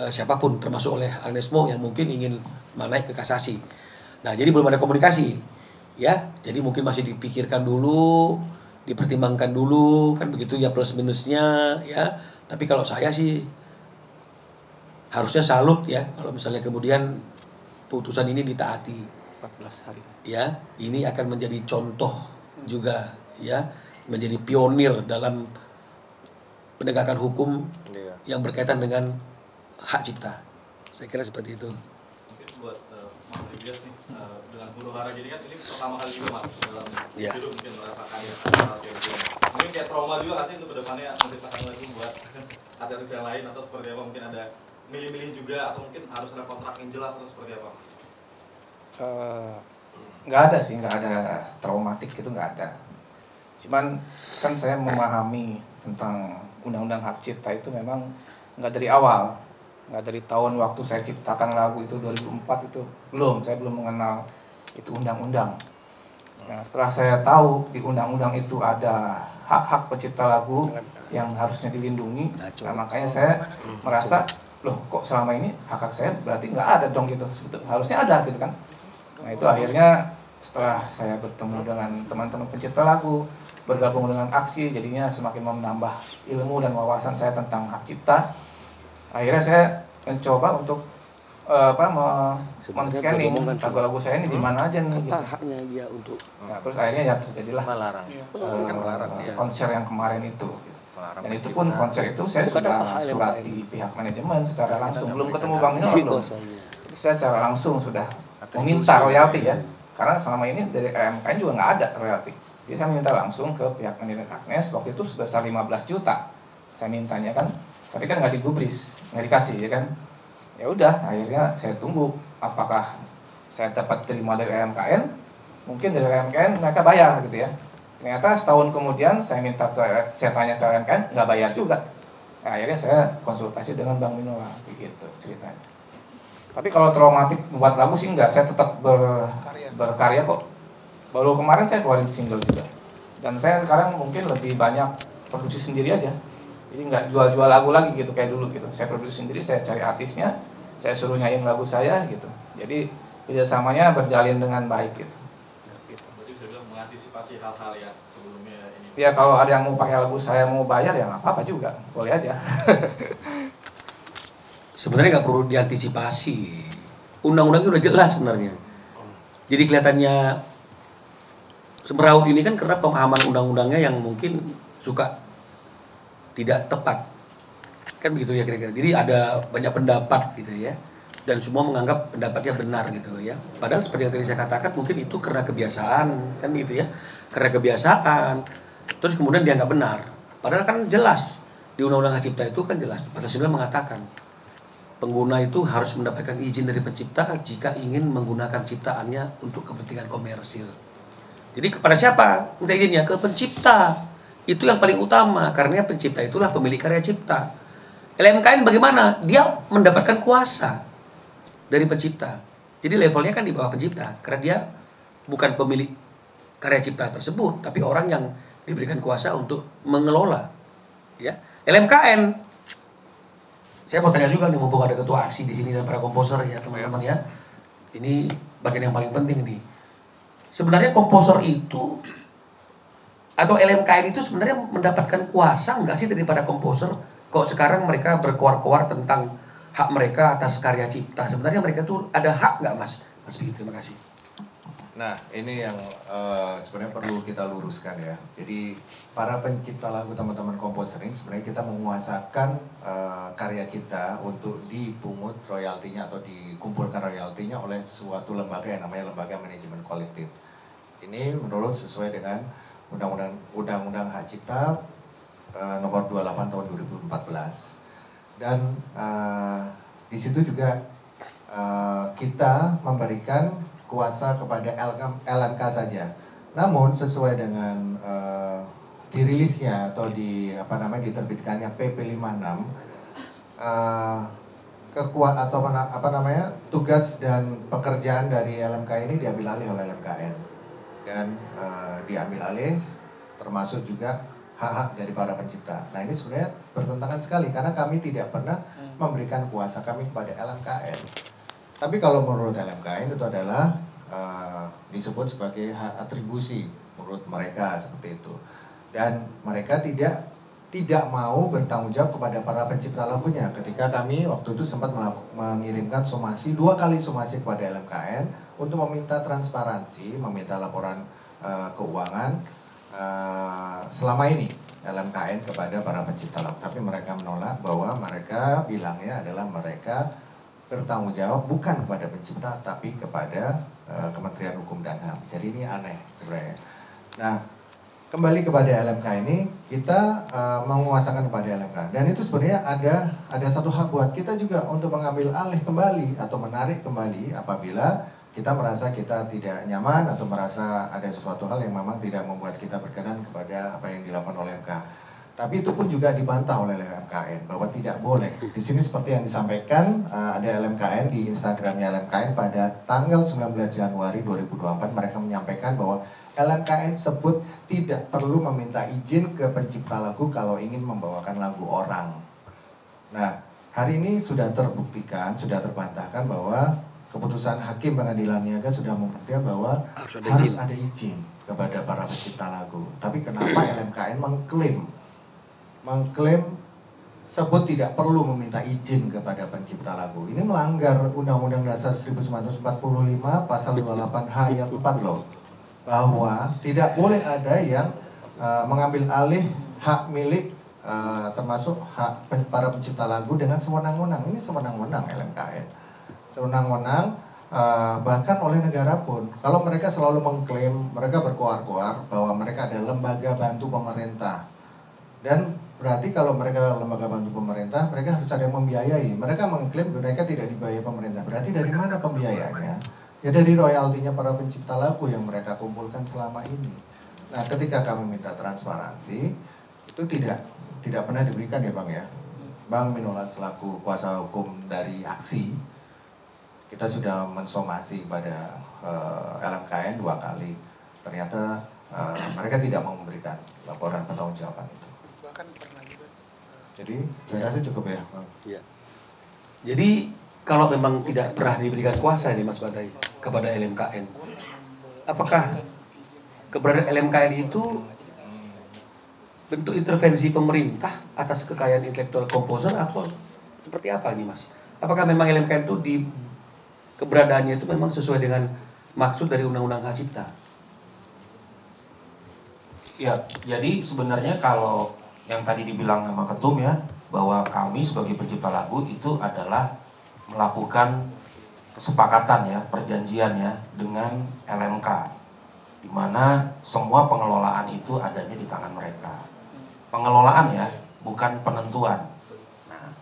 siapapun, termasuk oleh Agnes Mo yang mungkin ingin menaik ke kasasi. Nah, jadi belum ada komunikasi, ya. Jadi mungkin masih dipikirkan dulu, dipertimbangkan dulu, kan begitu ya, plus minusnya, ya. Tapi kalau saya sih harusnya salut ya, kalau misalnya kemudian putusan ini ditaati. 14 hari. Ya, ini akan menjadi contoh juga, ya, menjadi pionir dalam penegakan hukum yang berkaitan dengan hak cipta. Saya kira seperti itu. Mungkin buat Mas Ari Bias nih, dengan huru hara jadi kan ini pertama kali juga Mas dalam hidup mungkin merasakan hal kayak gini. Mungkin kayak trauma juga nggak sih untuk kedepannya menceritakan lagi buat artis yang lain, atau seperti apa? Mungkin ada milih-milih juga, atau mungkin harus ada kontrak yang jelas, atau seperti apa? Nggak ada sih, nggak ada traumatik itu, nggak ada. Cuman kan saya memahami tentang undang-undang hak cipta itu memang nggak dari awal, nggak dari tahun waktu saya ciptakan lagu itu 2004 itu, saya belum mengenal itu undang-undang. Nah, setelah saya tahu di undang-undang itu ada hak-hak pencipta lagu yang harusnya dilindungi, nah makanya saya merasa, loh kok selama ini hak-hak saya berarti nggak ada dong gitu, sebetulnya harusnya ada gitu kan. Nah itu akhirnya setelah saya bertemu dengan teman-teman pencipta lagu, bergabung dengan aksi, jadinya semakin menambah ilmu dan wawasan saya tentang hak cipta. Akhirnya saya mencoba untuk men-scanning lagu-lagu saya ini di mana aja nih gitu. Haknya dia untuk Nah, terus akhirnya ya terjadilah konser yang kemarin itu gitu. Dan itu pun konser itu saya sudah surat di pihak manajemen secara langsung, belum ketemu Bang Mino belum. Saya secara langsung sudah meminta royalti ya, karena selama ini dari EMKN juga nggak ada royalti. Jadi saya minta langsung ke pihak manajemen Agnes, waktu itu sebesar 15 juta saya mintanya kan, tapi kan nggak digubris, nggak dikasih ya kan. Ya udah, akhirnya saya tunggu apakah saya dapat terima dari EMKN, mungkin dari EMKN mereka bayar gitu ya. Ternyata setahun kemudian saya tanya ke EMKN, nggak bayar juga. Nah, akhirnya saya konsultasi dengan Bang Mino lah, begitu ceritanya. Tapi kalau traumatik buat lagu sih enggak, saya tetap berkarya kok. Baru kemarin saya keluarin single juga. Dan saya sekarang mungkin lebih banyak produksi sendiri aja. Jadi nggak jual-jual lagu lagi gitu kayak dulu gitu. Saya produksi sendiri, saya cari artisnya, saya suruh nyanyiin lagu saya gitu. Jadi kerjasamanya berjalin dengan baik gitu. Berarti bisa bilang mengantisipasi hal-hal yang sebelumnya ini. Ya kalau ada yang mau pakai lagu saya mau bayar ya nggak apa-apa juga, boleh aja. sebenarnya nggak perlu diantisipasi. Undang-undangnya udah jelas sebenarnya. Jadi kelihatannya semeraut ini kan karena pemahaman undang-undangnya yang mungkin suka tidak tepat, kan begitu ya kira-kira. Jadi ada banyak pendapat gitu ya, dan semua menganggap pendapatnya benar gitu loh ya. Padahal seperti yang tadi saya katakan mungkin itu karena kebiasaan, kan gitu ya, karena kebiasaan. Terus kemudian dianggap benar. Padahal kan jelas di Undang-Undang Hak Cipta itu kan jelas pasal 9 mengatakan pengguna itu harus mendapatkan izin dari pencipta jika ingin menggunakan ciptaannya untuk kepentingan komersil. Jadi kepada siapa minta izinnya? Ke pencipta. Itu yang paling utama, karena pencipta itulah pemilik karya cipta. LMKN bagaimana? Dia mendapatkan kuasa dari pencipta. Jadi levelnya kan di bawah pencipta, karena dia bukan pemilik karya cipta tersebut, tapi orang yang diberikan kuasa untuk mengelola. Ya, LMKN. Saya mau tanya juga nih, mumpung ada ketua aksi di sini dan para komposer ya teman-teman ya. Ini bagian yang paling penting nih. Sebenarnya komposer itu atau LMKN itu sebenarnya mendapatkan kuasa enggak sih daripada komposer? Kok sekarang mereka berkoar-koar tentang hak mereka atas karya cipta? Sebenarnya mereka tuh ada hak nggak Mas? Mas Bi, terima kasih. Nah, ini yang sebenarnya perlu kita luruskan ya. Jadi para pencipta lagu, teman-teman komposer ini sebenarnya kita menguasakan karya kita untuk dipungut royaltinya atau dikumpulkan royaltinya oleh suatu lembaga yang namanya Lembaga Manajemen Kolektif. Ini menurut sesuai dengan Undang-Undang Hak Cipta nomor 28 tahun 2014. Dan di situ juga kita memberikan kuasa kepada LMK saja. Namun sesuai dengan dirilisnya atau diterbitkannya PP 56, tugas dan pekerjaan dari LMK ini diambil alih oleh LMKN dan diambil alih termasuk juga hak-hak dari para pencipta. Nah ini sebenarnya bertentangan sekali karena kami tidak pernah memberikan kuasa kami kepada LMKN. Tapi kalau menurut LMKN itu adalah disebut sebagai hak atribusi menurut mereka seperti itu. Dan mereka tidak mau bertanggung jawab kepada para pencipta lagunya. Ketika kami waktu itu sempat mengirimkan somasi, 2 kali somasi kepada LMKN untuk meminta transparansi, meminta laporan keuangan selama ini LMKN kepada para pencipta lagu. Tapi mereka menolak bahwa mereka bilangnya adalah mereka bertanggung jawab bukan kepada pencipta tapi kepada Kementerian Hukum dan HAM. Jadi ini aneh sebenarnya. Nah, kembali kepada LMK ini, kita menguasakan kepada LMK. Dan itu sebenarnya ada satu hak buat kita juga untuk mengambil alih kembali atau menarik kembali apabila kita merasa kita tidak nyaman atau merasa ada sesuatu hal yang memang tidak membuat kita berkenan kepada apa yang dilakukan oleh LMK. Tapi itu pun juga dibantah oleh LMKN bahwa tidak boleh. Di sini seperti yang disampaikan, ada LMKN di Instagramnya LMKN pada tanggal 19 Januari 2024 mereka menyampaikan bahwa LMKN sebut tidak perlu meminta izin ke pencipta lagu kalau ingin membawakan lagu orang. Nah, hari ini sudah terbuktikan, sudah terbantahkan bahwa keputusan Hakim Pengadilan Niaga sudah membuktikan bahwa harus ada izin kepada para pencipta lagu. Tapi kenapa LMKN mengklaim sebut tidak perlu meminta izin kepada pencipta lagu? Ini melanggar Undang-Undang Dasar 1945 pasal 28H ayat 4 loh. Bahwa tidak boleh ada yang mengambil alih hak milik termasuk hak para pencipta lagu dengan sewenang-wenang. Ini sewenang-wenang LMKN. Sewenang-wenang bahkan oleh negara pun. Kalau mereka selalu mengklaim, mereka berkoar-koar bahwa mereka adalah lembaga bantu pemerintah. Dan berarti kalau mereka lembaga bantu pemerintah, mereka harus ada yang membiayai. Mereka mengklaim mereka tidak dibiayai pemerintah. Berarti dari mana pembiayaannya? Ya dari royaltinya para pencipta lagu yang mereka kumpulkan selama ini. Nah, ketika kami minta transparansi, itu tidak pernah diberikan ya Bang ya. Bang Minola selaku kuasa hukum dari aksi, kita sudah mensomasi pada LMKN 2 kali. Ternyata mereka tidak mau memberikan laporan pertanggungjawaban itu. Bahkan pernah juga. Jadi saya rasa cukup ya. Ya. Jadi kalau memang tidak pernah diberikan kuasa ini Mas Badai kepada LMKN, apakah keberadaan LMKN itu bentuk intervensi pemerintah atas kekayaan intelektual komposer atau seperti apa ini Mas? Apakah memang LMKN itu keberadaannya itu memang sesuai dengan maksud dari Undang-Undang Hak Cipta? Ya, jadi sebenarnya kalau yang tadi dibilang sama Ketum ya, bahwa kami sebagai pencipta lagu itu adalah melakukan kesepakatan ya, perjanjian ya dengan LMK, di mana semua pengelolaan itu adanya di tangan mereka. Pengelolaan ya, bukan penentuan. Nah,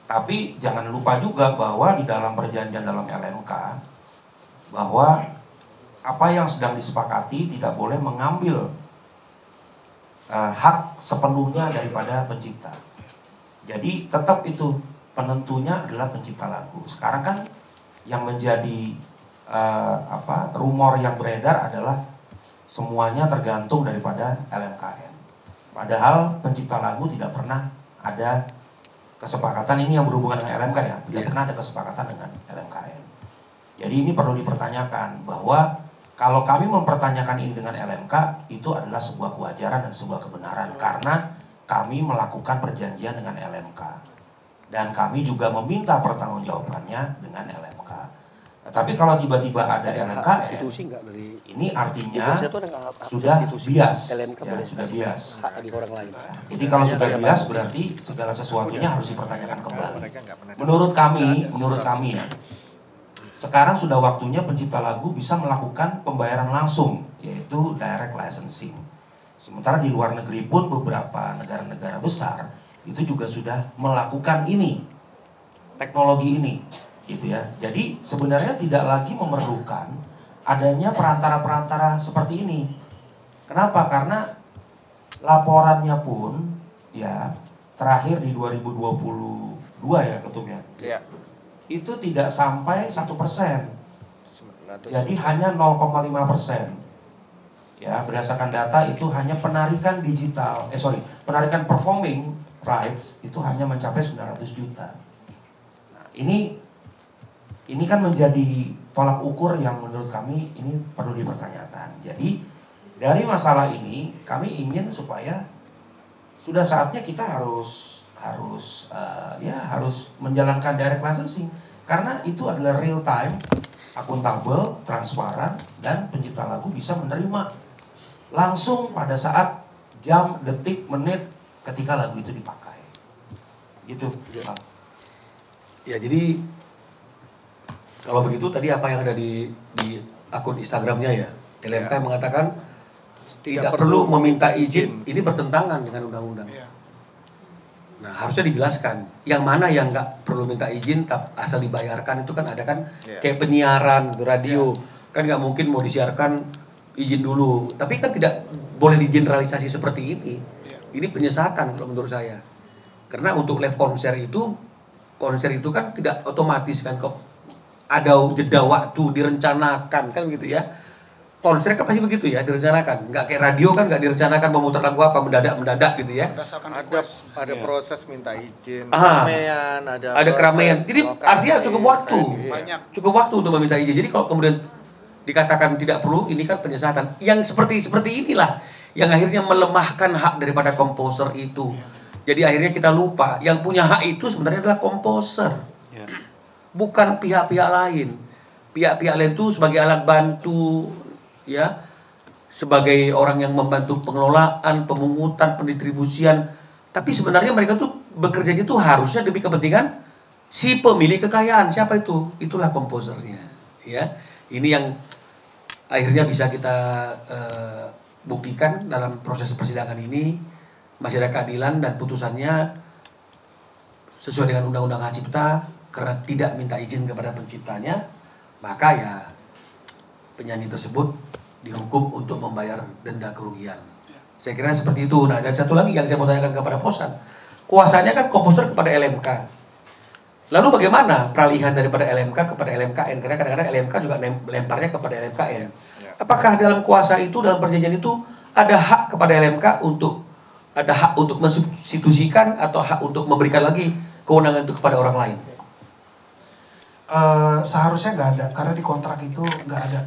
tapi jangan lupa juga bahwa di dalam perjanjian dalam LMK, bahwa apa yang sedang disepakati tidak boleh mengambil hak sepenuhnya daripada pencipta. Jadi tetap itu penentunya adalah pencipta lagu. Sekarang kan yang menjadi rumor yang beredar adalah semuanya tergantung daripada LMKN. Padahal pencipta lagu tidak pernah ada kesepakatan, ini yang berhubungan dengan LMK ya, tidak pernah ada kesepakatan dengan LMKN. Jadi ini perlu dipertanyakan bahwa kalau kami mempertanyakan ini dengan LMK, itu adalah sebuah kewajaran dan sebuah kebenaran karena kami melakukan perjanjian dengan LMK. Dan kami juga meminta pertanggungjawabannya dengan LMK. Nah, tapi kalau tiba-tiba ada LMKN, ini artinya sudah bias, ya, sudah bias. Jadi kalau sudah bias berarti segala sesuatunya harus dipertanyakan kembali. Menurut kami ya, sekarang sudah waktunya pencipta lagu bisa melakukan pembayaran langsung, yaitu direct licensing. Sementara di luar negeri pun beberapa negara-negara besar itu juga sudah melakukan ini, teknologi ini, gitu ya. Jadi sebenarnya tidak lagi memerlukan adanya perantara-perantara seperti ini. Kenapa? Karena laporannya pun ya terakhir di 2022 ya Ketum ya. Iya. Itu tidak sampai 1%. Jadi hanya 0,5%. Ya, berdasarkan data itu hanya penarikan penarikan performing rights itu hanya mencapai 900 juta. Nah, ini kan menjadi tolak ukur yang menurut kami ini perlu dipertanyakan. Jadi dari masalah ini kami ingin supaya sudah saatnya kita harus menjalankan direct licensing karena itu adalah real time, akuntabel, transparan dan pencipta lagu bisa menerima langsung pada saat jam, detik, menit ketika lagu itu dipakai. Gitu. Ya, jadi kalau begitu tadi apa yang ada di akun Instagramnya ya, LMK mengatakan tidak perlu meminta izin, ini bertentangan dengan undang-undang. Nah, harusnya dijelaskan yang mana yang nggak perlu minta izin asal dibayarkan. Itu kan ada kan kayak penyiaran radio kan nggak mungkin mau disiarkan izin dulu, tapi kan tidak boleh digeneralisasi seperti ini. Ini penyesatan kalau menurut saya. Karena untuk live konser itu kan tidak otomatis kan, ada jeda waktu, direncanakan kan gitu ya. Konser kan pasti begitu ya, direncanakan. Nggak kayak radio kan, nggak direncanakan mau muter lagu apa, mendadak gitu ya. Ada proses minta izin, keramaian, ada keramaian. Jadi artinya cukup waktu untuk meminta izin. Jadi kalau kemudian dikatakan tidak perlu, ini kan penyesatan. Yang seperti inilah yang akhirnya melemahkan hak daripada komposer itu. Jadi akhirnya kita lupa yang punya hak itu sebenarnya adalah komposer, bukan pihak-pihak lain. Pihak-pihak lain itu sebagai alat bantu, ya, sebagai orang yang membantu pengelolaan, pemungutan, pendistribusian. Tapi sebenarnya mereka tuh bekerjanya itu harusnya demi kepentingan si pemilik kekayaan. Siapa itu? Itulah komposernya. Ya, ini yang akhirnya bisa kita buktikan dalam proses persidangan ini. Masih ada keadilan dan putusannya sesuai dengan Undang-Undang Hak Cipta. Karena tidak minta izin kepada penciptanya, maka ya penyanyi tersebut dihukum untuk membayar denda kerugian. Saya kira seperti itu. Nah, dan satu lagi yang saya mau tanyakan kepada Posan, kuasanya kan komposer kepada LMK. Lalu bagaimana peralihan daripada LMK kepada LMKN? Karena kadang-kadang LMK juga lemparnya kepada LMKN. Apakah dalam kuasa itu, dalam perjanjian itu ada hak kepada LMK untuk mensubstitusikan atau hak untuk memberikan lagi kewenangan itu kepada orang lain? Seharusnya nggak ada, karena di kontrak itu nggak ada.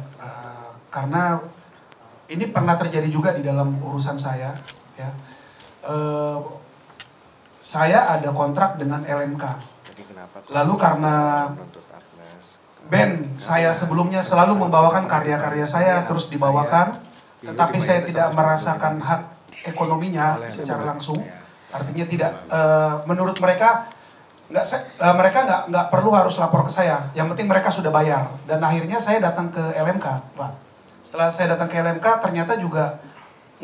Karena ini pernah terjadi juga di dalam urusan saya, ya. Saya ada kontrak dengan LMK. Lalu karena band saya sebelumnya selalu membawakan karya-karya saya terus dibawakan, tetapi saya tidak merasakan hak ekonominya secara langsung. Artinya tidak, menurut mereka mereka nggak perlu harus lapor ke saya. Yang penting mereka sudah bayar. Dan akhirnya saya datang ke LMK, Pak. Setelah saya datang ke LMK, ternyata juga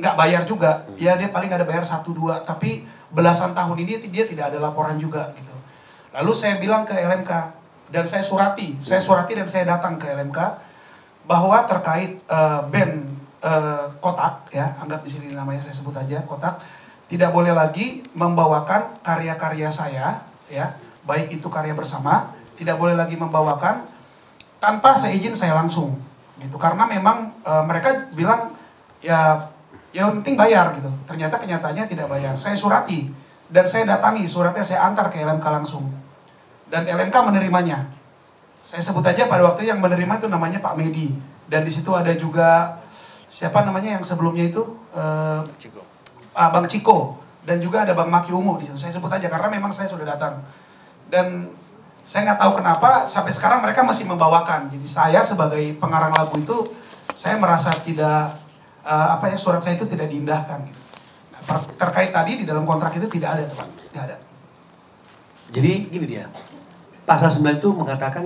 nggak bayar juga. Ya dia paling ada bayar 1-2, tapi belasan tahun ini dia tidak ada laporan juga gitu. Lalu saya bilang ke LMK dan saya surati dan saya datang ke LMK bahwa terkait band Kotak, ya, anggap di sini namanya saya sebut aja Kotak, tidak boleh lagi membawakan karya-karya saya, ya, baik itu karya bersama, tidak boleh lagi membawakan tanpa seizin saya langsung, gitu. Karena memang mereka bilang ya penting bayar gitu. Ternyata kenyataannya tidak bayar. Saya surati dan saya datangi suratnya, saya antar ke LMK langsung dan LMK menerimanya. Saya sebut aja pada waktu yang menerima itu namanya Pak Medi, dan di situ ada juga siapa namanya yang sebelumnya itu Bang Ciko, dan juga ada Bang Maki Ungu di situ. Saya sebut aja karena memang saya sudah datang. Dan saya nggak tahu kenapa sampai sekarang mereka masih membawakan. Jadi saya sebagai pengarang lagu itu saya merasa tidak surat saya itu tidak diindahkan. Gitu. Nah, terkait tadi di dalam kontrak itu tidak ada, teman, tidak ada. Jadi gini dia, pasal 9 itu mengatakan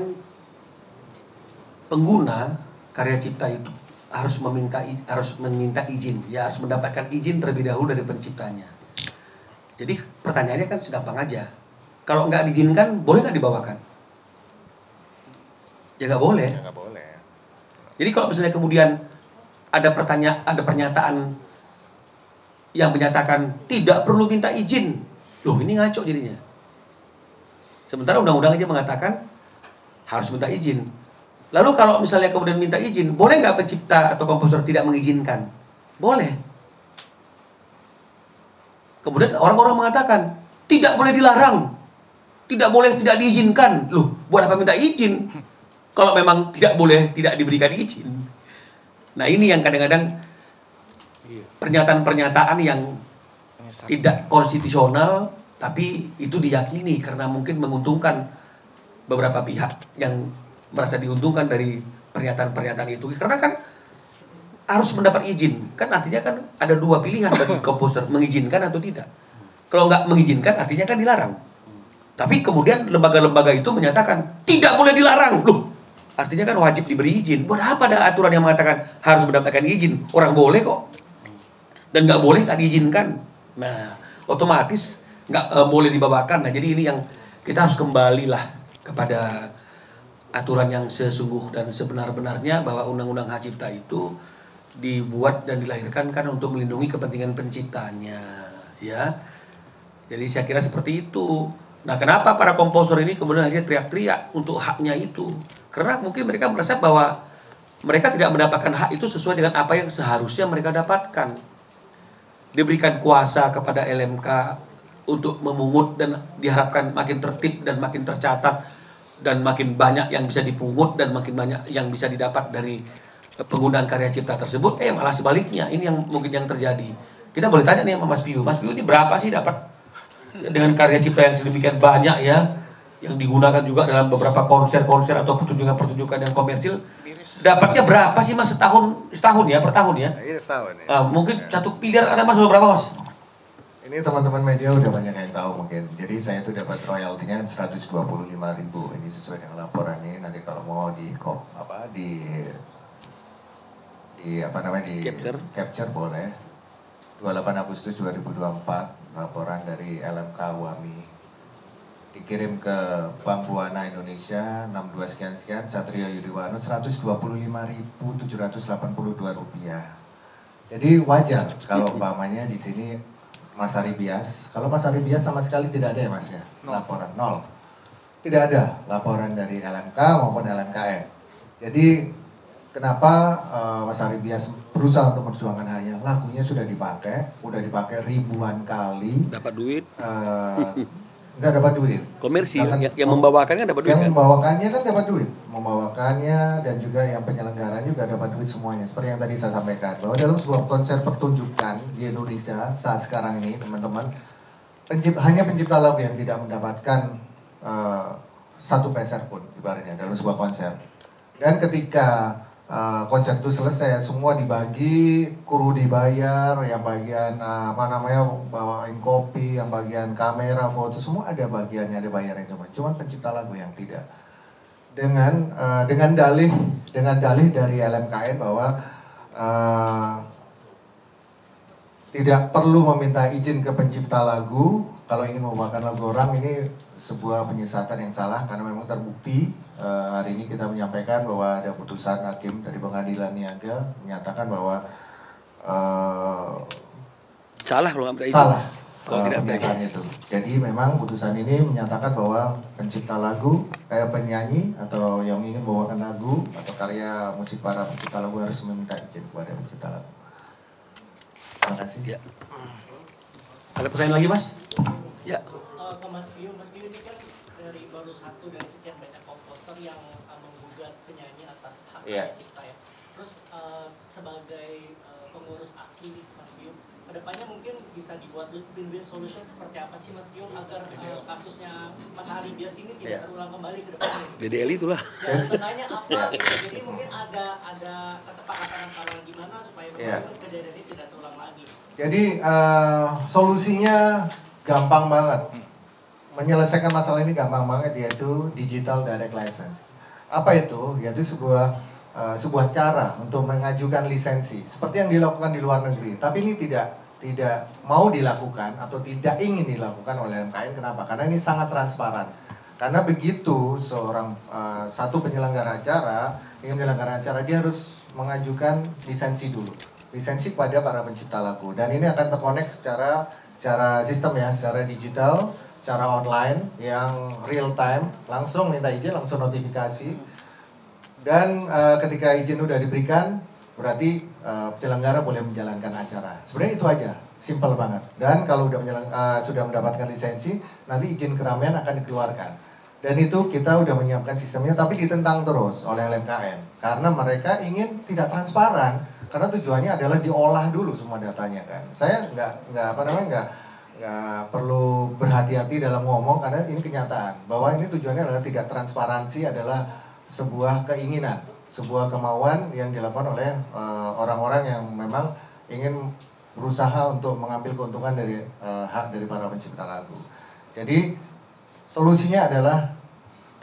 pengguna karya cipta itu harus meminta izin, ya, harus mendapatkan izin terlebih dahulu dari penciptanya. Jadi pertanyaannya kan segampang aja. Kalau nggak diizinkan, boleh nggak dibawakan? Ya nggak boleh. Ya, nggak boleh. Jadi kalau misalnya kemudian ada pernyataan yang menyatakan tidak perlu minta izin, loh ini ngaco jadinya. Sementara undang-undang aja mengatakan harus minta izin. Lalu kalau misalnya kemudian minta izin, boleh nggak pencipta atau komposer tidak mengizinkan? Boleh. Kemudian orang-orang mengatakan tidak boleh dilarang, tidak boleh tidak diizinkan. Loh, buat apa minta izin kalau memang tidak boleh tidak diberikan izin? Nah ini yang kadang-kadang pernyataan-pernyataan yang tidak konstitusional, tapi itu diyakini karena mungkin menguntungkan beberapa pihak yang merasa diuntungkan dari pernyataan-pernyataan itu. Karena kan harus mendapat izin. Kan artinya kan ada dua pilihan bagi komposer, mengizinkan atau tidak. Kalau nggak mengizinkan artinya kan dilarang. Tapi kemudian lembaga-lembaga itu menyatakan tidak boleh dilarang. Loh, artinya kan wajib diberi izin. Buat apa ada aturan yang mengatakan harus mendapatkan izin? Orang boleh kok. Dan nggak boleh tak diizinkan. Nah, otomatis nggak boleh dibawakan. Nah, jadi ini yang kita harus kembalilah kepada aturan yang sesungguh dan sebenar-benarnya, bahwa Undang-Undang Hak Cipta itu dibuat dan dilahirkan kan untuk melindungi kepentingan penciptanya, ya. Jadi saya kira seperti itu. Nah, kenapa para komposer ini kemudian akhirnya teriak-teriak untuk haknya itu? Karena mungkin mereka merasa bahwa mereka tidak mendapatkan hak itu sesuai dengan apa yang seharusnya mereka dapatkan. Diberikan kuasa kepada LMK untuk memungut dan diharapkan makin tertib dan makin tercatat dan makin banyak yang bisa dipungut dan makin banyak yang bisa didapat dari penggunaan karya cipta tersebut. Malah sebaliknya, ini yang mungkin yang terjadi. Kita boleh tanya nih sama Mas Piu ini berapa sih dapat dengan karya cipta yang sedemikian banyak ya, yang digunakan juga dalam beberapa konser-konser atau pertunjukan-pertunjukan yang komersil. Dapatnya berapa sih Mas setahun ya, per tahun ya? Iya, setahun ya. Mungkin 1 miliar ada Mas berapa Mas? Ini teman-teman media udah banyak yang tahu mungkin. Jadi saya tuh dapat royaltinya 125.000. Ini sesuai dengan laporan ini. Nanti kalau mau di capture boleh. 28 Agustus 2024 laporan dari LMK Wami. Dikirim ke Bank Buana Indonesia 62 sekian Satrio Yudiwano 125.782 rupiah. Jadi wajar kalau umpamanya di sini Mas Ari Bias, kalau Mas Ari Bias sama sekali tidak ada ya Mas ya, laporan nol. Tidak ada laporan dari LMK maupun LMKN. Jadi kenapa Mas Ari Bias berusaha untuk memperjuangkan haknya? Lagunya sudah dipakai ribuan kali. Dapat duit? Nggak dapat duit. Komersil, yang membawakannya dapat duit. Yang membawakannya kan dapat duit. Membawakannya dan juga yang penyelenggaraan juga dapat duit semuanya. Seperti yang tadi saya sampaikan, bahwa dalam sebuah konser pertunjukan di Indonesia saat sekarang ini, teman-teman, hanya pencipta lagu yang tidak mendapatkan 1 peser pun ibaratnya dalam sebuah konser. Dan ketika konser itu selesai, semua dibagi, kru dibayar, yang bagian bawain kopi, yang bagian kamera, foto, semua ada bagiannya, ada bayarnya, cuman pencipta lagu yang tidak. Dengan dalih dari LMKN bahwa tidak perlu meminta izin ke pencipta lagu kalau ingin membawakan lagu orang. Ini sebuah penyesatan yang salah karena memang terbukti. Hari ini kita menyampaikan bahwa ada putusan hakim dari Pengadilan Niaga menyatakan bahwa salah kalau nggak minta izin. Salah pernyataan itu. Jadi memang putusan ini menyatakan bahwa pencipta lagu, penyanyi atau yang ingin membawakan lagu atau karya musik para pencipta lagu harus meminta izin kepada pencipta lagu. Terima kasih. Ya. Ada pertanyaan lagi Mas? Ya. Ke Mas Piu ini kan dari baru satu dari sekian banyak komposer yang menggugat penyanyi atas hak cipta ya. Terus sebagai pengurus aksi Mas Piu, kedepannya mungkin bisa dibuat win-win solution seperti apa sih Mas Piu agar kasusnya Mas Ari Bias ini tidak terulang kembali ke depannya? DDL itulah. Ya, tengahnya apa? Jadi mungkin ada kesepakatan antara gimana supaya kejadian ini tidak terulang lagi. Jadi solusinya gampang banget. Menyelesaikan masalah ini gampang banget, yaitu digital direct license. Apa itu? Yaitu sebuah cara untuk mengajukan lisensi seperti yang dilakukan di luar negeri. Tapi ini tidak mau dilakukan atau tidak ingin dilakukan oleh LMKN. Kenapa? Karena ini sangat transparan. Karena begitu satu penyelenggara acara ingin menyelenggarakan acara, dia harus mengajukan lisensi dulu. Lisensi kepada para pencipta lagu, dan ini akan terkonek secara sistem ya, secara digital, secara online yang real time, langsung minta izin, langsung notifikasi, dan ketika izin udah diberikan berarti penyelenggara boleh menjalankan acara. Sebenarnya itu aja, simple banget. Dan kalau sudah mendapatkan lisensi, nanti izin keramaian akan dikeluarkan. Dan itu kita udah menyiapkan sistemnya, tapi ditentang terus oleh LMKN karena mereka ingin tidak transparan. Karena tujuannya adalah diolah dulu semua datanya kan. Saya nggak perlu berhati-hati dalam ngomong karena ini kenyataan bahwa ini tujuannya adalah tidak transparansi, adalah sebuah keinginan, sebuah kemauan yang dilakukan oleh orang-orang yang memang ingin berusaha untuk mengambil keuntungan dari hak dari para pencipta lagu. Jadi solusinya adalah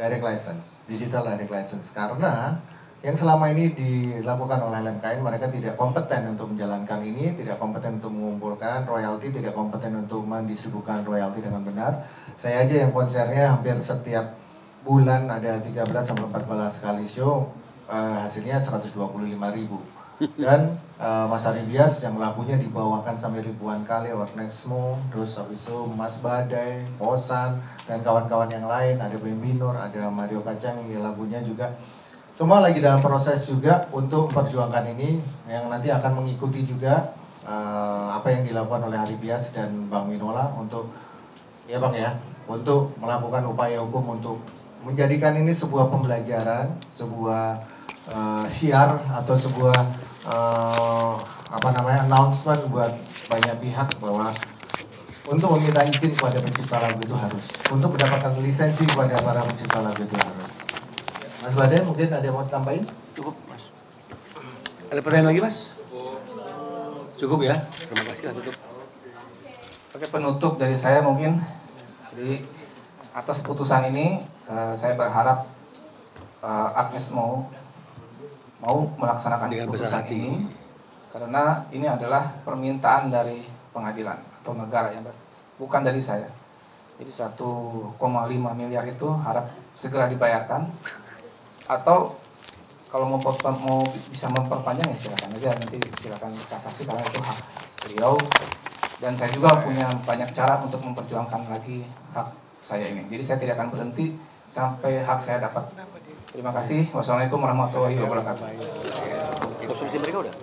direct license, digital direct license, karena yang selama ini dilakukan oleh LMKN, mereka tidak kompeten untuk menjalankan ini, tidak kompeten untuk mengumpulkan royalti, tidak kompeten untuk mendistribusikan royalti dengan benar. Saya aja yang konsernya hampir setiap bulan ada 13-14 kali show, hasilnya 125.000 Dan Mas Aribias yang lagunya dibawakan sampai ribuan kali lewat Nexmo, terus habis itu Mas Badai, Posan, dan kawan-kawan yang lain, ada Bembinur, ada Mario Kacangi, lagunya juga. Semua lagi dalam proses juga untuk memperjuangkan ini, yang nanti akan mengikuti juga apa yang dilakukan oleh Aribias dan Bang Minola untuk, ya Bang ya, untuk melakukan upaya hukum untuk menjadikan ini sebuah pembelajaran, sebuah siar atau sebuah announcement buat banyak pihak bahwa untuk meminta izin kepada pencipta lagu itu harus, untuk mendapatkan lisensi kepada para pencipta lagu itu harus. Mas Badai mungkin ada yang mau tambahin? Cukup Mas. Ada pertanyaan lagi Mas? Cukup ya. Terima kasih lah, tutup. Oke, penutup dari saya mungkin. Jadi atas putusan ini saya berharap Agnes mau melaksanakan dengan besar putusan hati ini, karena ini adalah permintaan dari pengadilan atau negara ya, bukan dari saya. Jadi 1,5 miliar itu harap segera dibayarkan, atau kalau mau bisa memperpanjang ya silakan aja, nanti silakan kasasi karena itu hak beliau, dan saya juga punya banyak cara untuk memperjuangkan lagi hak saya ini. Jadi saya tidak akan berhenti sampai hak saya dapat. Terima kasih. Wassalamualaikum warahmatullahi wabarakatuh. Konsumsi mereka udah?